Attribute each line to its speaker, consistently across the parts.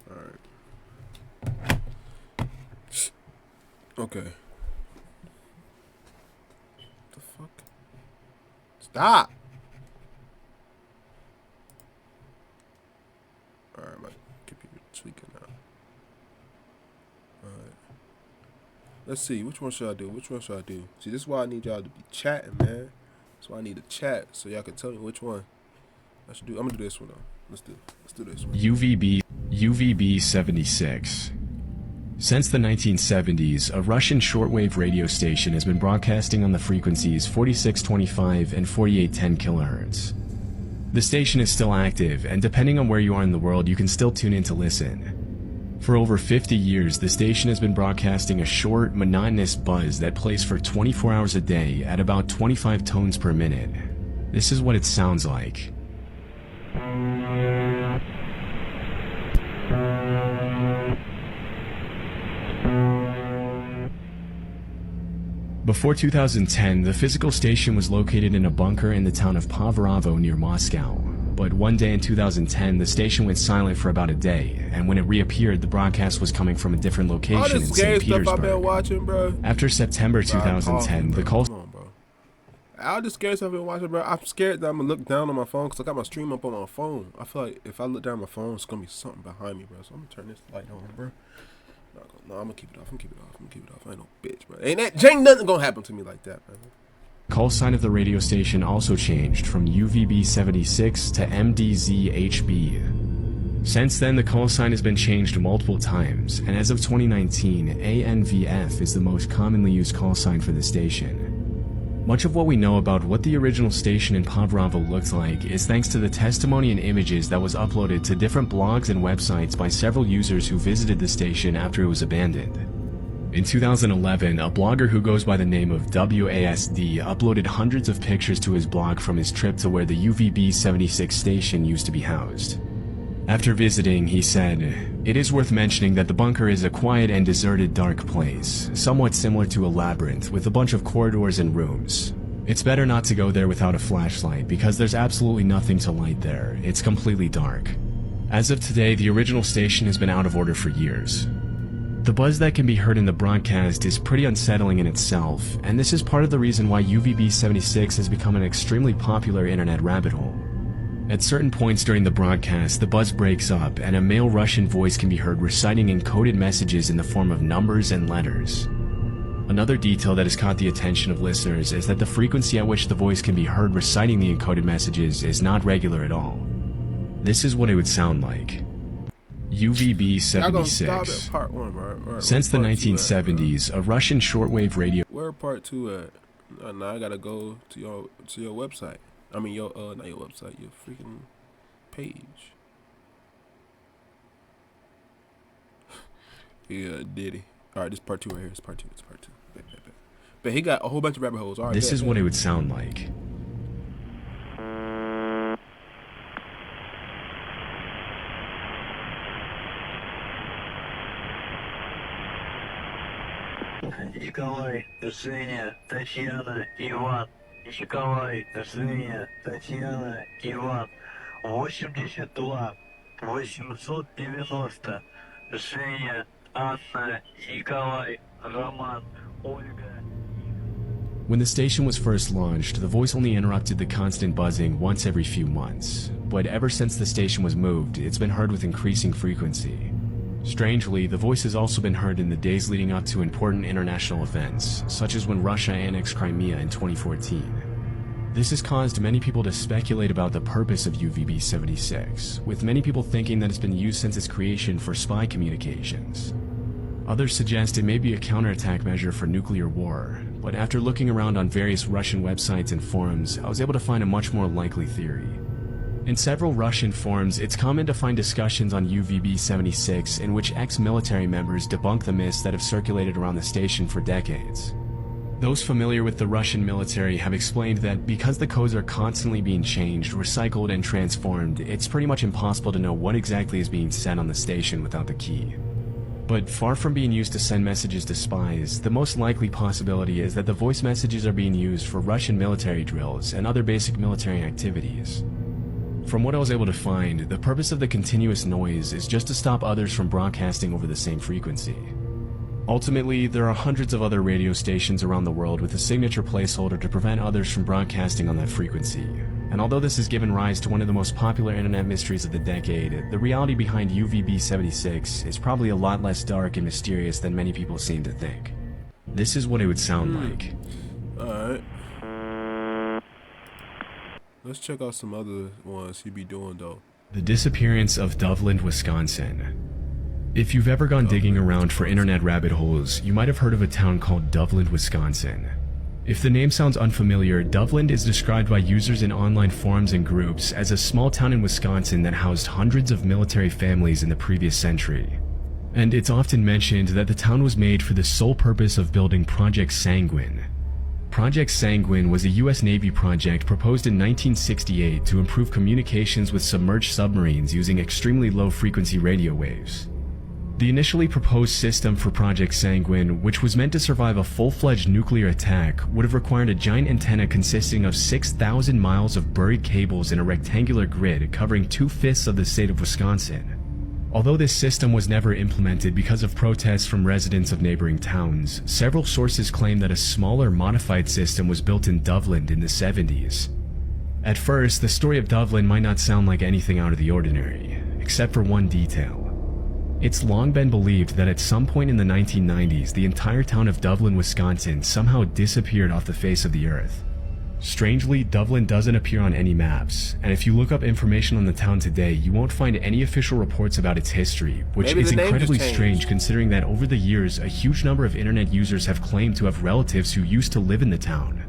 Speaker 1: Alright. Okay. The fuck? Stop! Alright, my computer tweaking now. Alright. Let's see, which one should I do? Which one should I do? See, this is why I need y'all to be chatting, man. That's why I need to chat so y'all can tell me which one I should do. I'm gonna do this one though. Let's do this one.
Speaker 2: UVB 76. Since the 1970s, a Russian shortwave radio station has been broadcasting on the frequencies 4625 and 4810 kHz. The station is still active, and depending on where you are in the world, you can still tune in to listen. For over 50 years, the station has been broadcasting a short, monotonous buzz that plays for 24 hours a day at about 25 tones per minute. This is what it sounds like. Before 2010, the physical station was located in a bunker in the town of Pavrovo near Moscow. But one day in 2010, the station went silent for about a day, and when it reappeared, the broadcast was coming from a different location in St. Petersburg.
Speaker 1: I've been watching, bro.
Speaker 2: After September 2010, the call...
Speaker 1: Come on, bro. All the scary stuff I've been watching, bro. I'm scared that I'm gonna look down on my phone because I got my stream up on my phone. I feel like if I look down on my phone, it's gonna be something behind me, bro. So I'm gonna turn this light on, bro. No, I'm gonna keep it off. I'm gonna keep it off. I'm gonna keep it off. I ain't no bitch, bro. Ain't nothing gonna happen to me like that, man.
Speaker 2: Call sign of the radio station also changed from UVB 76 to MDZHB. Since then, the call sign has been changed multiple times, and as of 2019, ANVF is the most commonly used call sign for the station. Much of what we know about what the original station in Pavrovo looked like is thanks to the testimony and images that was uploaded to different blogs and websites by several users who visited the station after it was abandoned. In 2011, a blogger who goes by the name of WASD uploaded hundreds of pictures to his blog from his trip to where the UVB 76 station used to be housed. After visiting, he said, "It is worth mentioning that the bunker is a quiet and deserted dark place, somewhat similar to a labyrinth with a bunch of corridors and rooms. It's better not to go there without a flashlight because there's absolutely nothing to light there. It's completely dark." As of today, the original station has been out of order for years. The buzz that can be heard in the broadcast is pretty unsettling in itself, and this is part of the reason why UVB 76 has become an extremely popular internet rabbit hole. At certain points during the broadcast, the buzz breaks up and a male Russian voice can be heard reciting encoded messages in the form of numbers and letters. Another detail that has caught the attention of listeners is that the frequency at which the voice can be heard reciting the encoded messages is not regular at all. This is what it would sound like. UVB 76. Since the 1970s, a Russian shortwave radio...
Speaker 1: Where part 2 at? Now I gotta go to your website. I mean, not your website, your freaking page. Yeah, Diddy. Alright, this part 2 right here. It's part 2. It's part 2. But he got a whole bunch of rabbit holes. All right,
Speaker 2: this is what it would sound like.
Speaker 3: Николай, Женя, Татьяна, Иван. Николай, Женя, Татьяна, Иван. 82 890. Женя, Анна, Николай, Роман, Ольга.
Speaker 2: When the station was first launched, the voice only interrupted the constant buzzing once every few months. But ever since the station was moved, it's been heard with increasing frequency. Strangely, the voice has also been heard in the days leading up to important international events, such as when Russia annexed Crimea in 2014. This has caused many people to speculate about the purpose of UVB 76, with many people thinking that it's been used since its creation for spy communications. Others suggest it may be a counterattack measure for nuclear war, but after looking around on various Russian websites and forums, I was able to find a much more likely theory. In several Russian forums, it's common to find discussions on UVB 76 in which ex-military members debunk the myths that have circulated around the station for decades. Those familiar with the Russian military have explained that because the codes are constantly being changed, recycled, and transformed, it's pretty much impossible to know what exactly is being said on the station without the key. But far from being used to send messages to spies, the most likely possibility is that the voice messages are being used for Russian military drills and other basic military activities. From what I was able to find, the purpose of the continuous noise is just to stop others from broadcasting over the same frequency. Ultimately, there are hundreds of other radio stations around the world with a signature placeholder to prevent others from broadcasting on that frequency. And although this has given rise to one of the most popular internet mysteries of the decade, the reality behind UVB-76 is probably a lot less dark and mysterious than many people seem to think. This is what it would sound like.
Speaker 1: Alright. Let's check out some other ones he be doing though.
Speaker 2: The disappearance of Dovland, Wisconsin. If you've ever gone digging around for internet rabbit holes, you might have heard of a town called Dovland, Wisconsin. If the name sounds unfamiliar, Dovland is described by users in online forums and groups as a small town in Wisconsin that housed hundreds of military families in the previous century. And it's often mentioned that the town was made for the sole purpose of building Project Sanguine. Project Sanguine was a US Navy project proposed in 1968 to improve communications with submerged submarines using extremely low-frequency radio waves. The initially proposed system for Project Sanguine, which was meant to survive a full-fledged nuclear attack, would have required a giant antenna consisting of 6,000 miles of buried cables in a rectangular grid covering 2/5 of the state of Wisconsin. Although this system was never implemented because of protests from residents of neighboring towns, several sources claim that a smaller, modified system was built in Dovland in the 70s. At first, the story of Dovland might not sound like anything out of the ordinary, except for one detail. It's long been believed that at some point in the 1990s, the entire town of Dovland, Wisconsin somehow disappeared off the face of the earth. Strangely, Dovland doesn't appear on any maps, and if you look up information on the town today, you won't find any official reports about its history, which is incredibly strange considering that over the years, a huge number of internet users have claimed to have relatives who used to live in the town.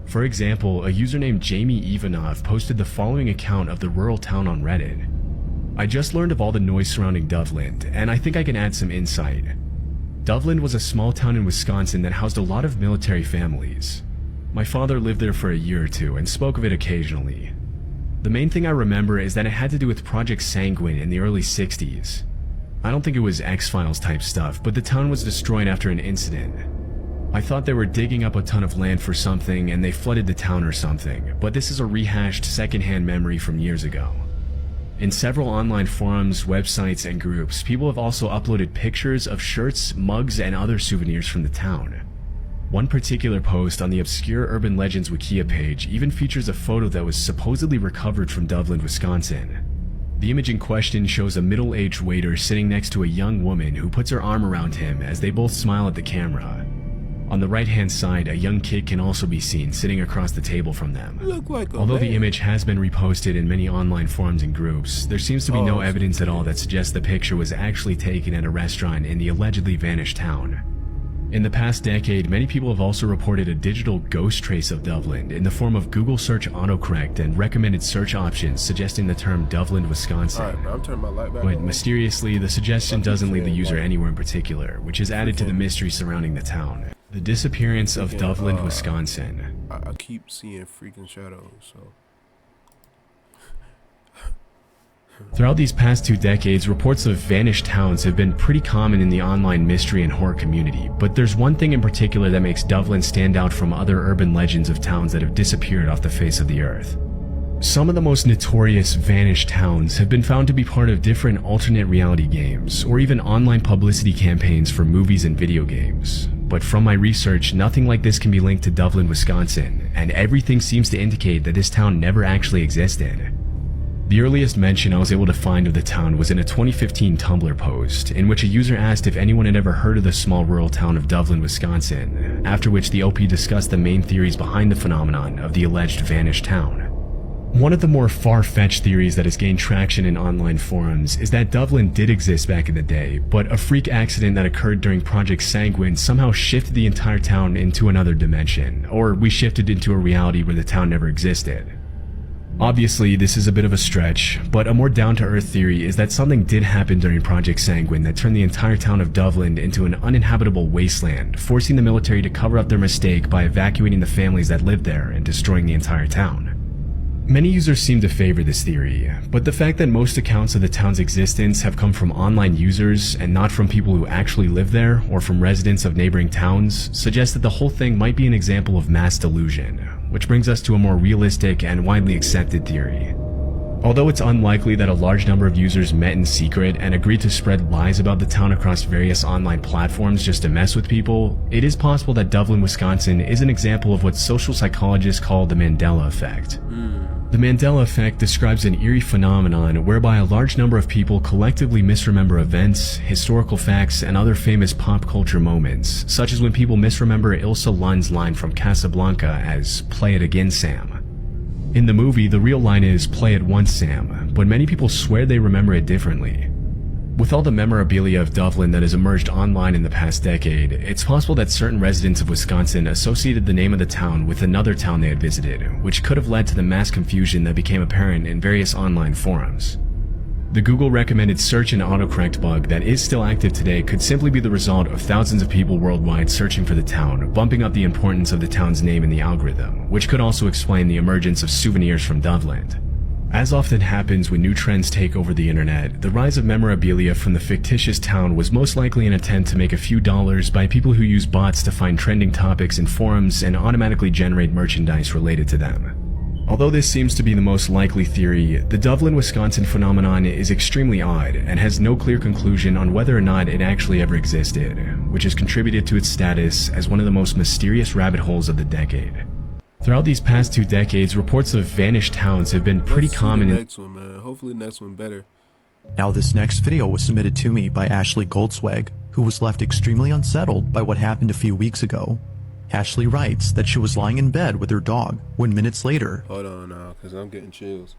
Speaker 2: For example, a user named Jamie Ivanov posted the following account of the rural town on Reddit. I just learned of all the noise surrounding Dovland, and I think I can add some insight. Dovland was a small town in Wisconsin that housed a lot of military families. My father lived there for a year or two and spoke of it occasionally. The main thing I remember is that it had to do with Project Sanguine in the early 60s. I don't think it was X-Files type stuff, but the town was destroyed after an incident. I thought they were digging up a ton of land for something and they flooded the town or something, but this is a rehashed secondhand memory from years ago. In several online forums, websites, and groups, people have also uploaded pictures of shirts, mugs, and other souvenirs from the town. One particular post on the obscure Urban Legends Wikia page even features a photo that was supposedly recovered from Dovland, Wisconsin. The image in question shows a middle-aged waiter sitting next to a young woman who puts her arm around him as they both smile at the camera. On the right-hand side, a young kid can also be seen sitting across the table from them. Although the image has been reposted in many online forums and groups, there seems to be no evidence at all that suggests the picture was actually taken at a restaurant in the allegedly vanished town. In the past decade, many people have also reported a digital ghost trace of Dovland in the form of Google search autocorrect and recommended search options suggesting the term Dovland, Wisconsin.
Speaker 1: Alright, I'm turning my light back
Speaker 2: But
Speaker 1: on.
Speaker 2: mysteriously, the suggestion doesn't lead the user anywhere in particular, which is added to the mystery surrounding the town. The disappearance of Dovland, Wisconsin.
Speaker 1: I keep seeing freaking shadows, so.
Speaker 2: Throughout these past 2 decades, reports of vanished towns have been pretty common in the online mystery and horror community, but there's one thing in particular that makes Dovland stand out from other urban legends of towns that have disappeared off the face of the earth. Some of the most notorious vanished towns have been found to be part of different alternate reality games, or even online publicity campaigns for movies and video games. But from my research, nothing like this can be linked to Dovland, Wisconsin, and everything seems to indicate that this town never actually existed. The earliest mention I was able to find of the town was in a 2015 Tumblr post, in which a user asked if anyone had ever heard of the small rural town of Dovland, Wisconsin, after which the OP discussed the main theories behind the phenomenon of the alleged vanished town. One of the more far-fetched theories that has gained traction in online forums is that Dovland did exist back in the day, but a freak accident that occurred during Project Sanguine somehow shifted the entire town into another dimension, or we shifted into a reality where the town never existed. Obviously, this is a bit of a stretch, but a more down-to-earth theory is that something did happen during Project Sanguine that turned the entire town of Dovland into an uninhabitable wasteland, forcing the military to cover up their mistake by evacuating the families that lived there and destroying the entire town. Many users seem to favor this theory, but the fact that most accounts of the town's existence have come from online users and not from people who actually live there or from residents of neighboring towns suggests that the whole thing might be an example of mass delusion, which brings us to a more realistic and widely accepted theory. Although it's unlikely that a large number of users met in secret and agreed to spread lies about the town across various online platforms just to mess with people, it is possible that Dublin, Wisconsin is an example of what social psychologists call the Mandela effect. The Mandela effect describes an eerie phenomenon whereby a large number of people collectively misremember events, historical facts, and other famous pop culture moments, such as when people misremember Ilsa Lund's line from Casablanca as "Play it again, Sam." In the movie, the real line is "Play it once, Sam," but many people swear they remember it differently. With all the memorabilia of Dublin that has emerged online in the past decade, it's possible that certain residents of Wisconsin associated the name of the town with another town they had visited, which could have led to the mass confusion that became apparent in various online forums. The Google recommended search and autocorrect bug that is still active today could simply be the result of thousands of people worldwide searching for the town, bumping up the importance of the town's name in the algorithm, which could also explain the emergence of souvenirs from Dublin. As often happens when new trends take over the internet, the rise of memorabilia from the fictitious town was most likely an attempt to make a few dollars by people who use bots to find trending topics in forums and automatically generate merchandise related to them. Although this seems to be the most likely theory, the Dublin, Wisconsin phenomenon is extremely odd and has no clear conclusion on whether or not it actually ever existed, which has contributed to its status as one of the most mysterious rabbit holes of the decade. Throughout these past 2 decades, reports of vanished towns have been pretty common.
Speaker 1: The next one, man. Hopefully the next one better.
Speaker 4: Now this next video was submitted to me by Ashley Goldswag, who was left extremely unsettled by what happened a few weeks ago. Ashley writes that she was lying in bed with her dog when minutes later...
Speaker 1: Hold on now, because I'm getting chills.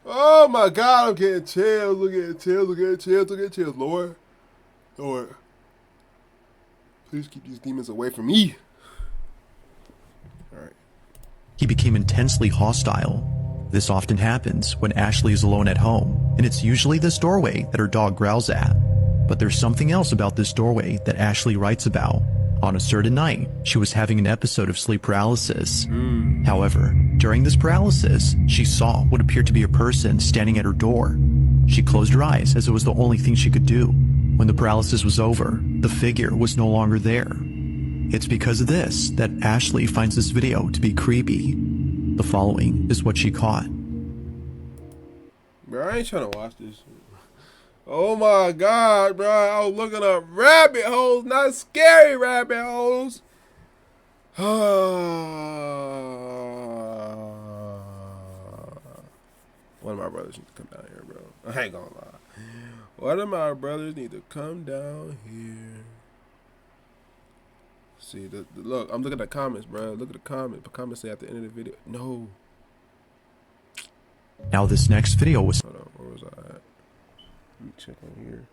Speaker 1: Oh my God, I'm getting chills. I'm getting chills. I'm getting chills. I'm getting chills. Lord. Lord. Please keep these demons away from me. Alright.
Speaker 4: He became intensely hostile. This often happens when Ashley is alone at home, and it's usually this doorway that her dog growls at. But there's something else about this doorway that Ashley writes about. On a certain night, she was having an episode of sleep paralysis. However, during this paralysis, she saw what appeared to be a person standing at her door. She closed her eyes as it was the only thing she could do. When the paralysis was over, the figure was no longer there. It's because of this that Ashley finds this video to be creepy. The following is what she caught.
Speaker 1: Bro, I ain't trying to watch this shit. Oh my God, bro. I was looking up rabbit holes, not scary rabbit holes. One of my brothers need to come down here, bro. I ain't gonna lie. One of my brothers need to come down here. See, look, I'm looking at the comments, bro. Look at the comments. The comments say at the end of the video. No.
Speaker 4: Now this next video was...
Speaker 1: Hold on, where was I at? Let me check on here.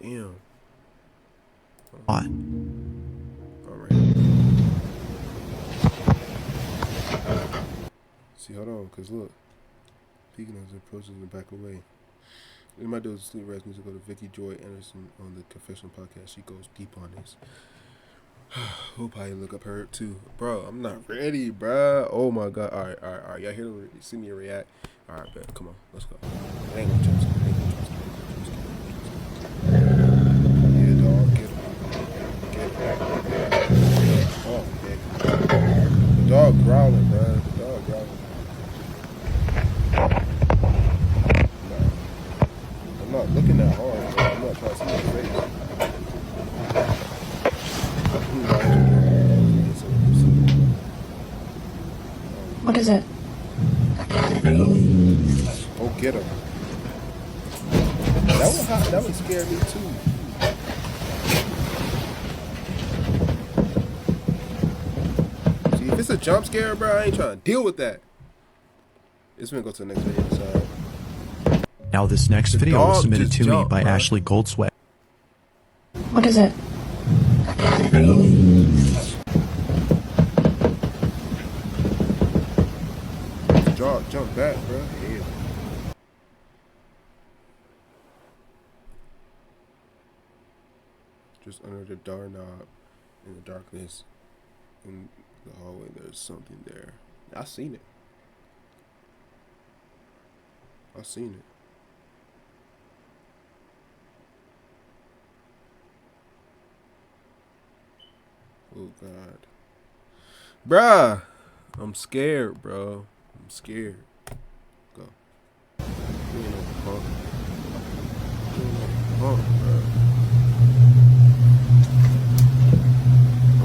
Speaker 1: Damn.
Speaker 4: Alright.
Speaker 1: See, hold on, cause look. Peeking as it approaches the back away. We might do a sleep rest music. Go to Vicky Joy Anderson on the Confessional podcast. She goes deep on this. We'll probably look up her too, bro. I'm not ready, bro. Oh my God. All right. Y'all here to see me react? All right, bet. Come on, let's go. I ain't gonna trust him. Yeah, dog. Get him. Oh, yeah. The dog growling, bro. The dog growling. I'm not looking that hard, bro. I'm not trying to see his face.
Speaker 5: What is it?
Speaker 1: Oh, get him. That would scare me too. See, if it's a jump scare, bro, I ain't trying to deal with that. It's gonna go to the next video. So.
Speaker 4: Now this next video was submitted to me by Ashley Goldswag.
Speaker 5: What is it?
Speaker 1: Jump back, bro. Yeah. Just under the doorknob in the darkness in the hallway, there's something there. I seen it. I seen it. Oh God, bruh, I'm scared, bro. I'm scared. phone, bro.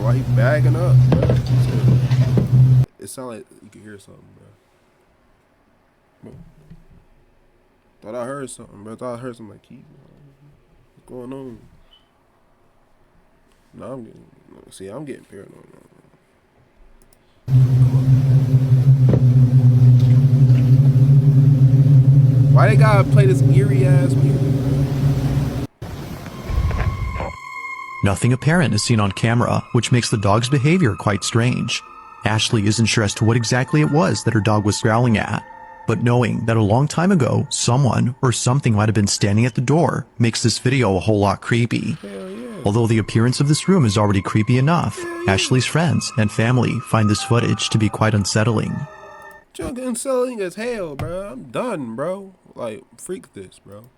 Speaker 1: Why he bagging up, bro? It sound like you can hear something, bro. Thought I heard something, bro. Thought I heard something like, keep. What's going on? No, I'm getting paranoid now. Why they gotta play this eerie ass music?
Speaker 4: Nothing apparent is seen on camera, which makes the dog's behavior quite strange. Ashley isn't sure as to what exactly it was that her dog was growling at, but knowing that a long time ago, someone or something might have been standing at the door makes this video a whole lot creepy.
Speaker 1: Hell yeah.
Speaker 4: Although the appearance of this room is already creepy enough, Ashley's friends and family find this footage to be quite unsettling.
Speaker 1: Junk unsettling as hell, bro. I'm done, bro. Like, freak this, bro.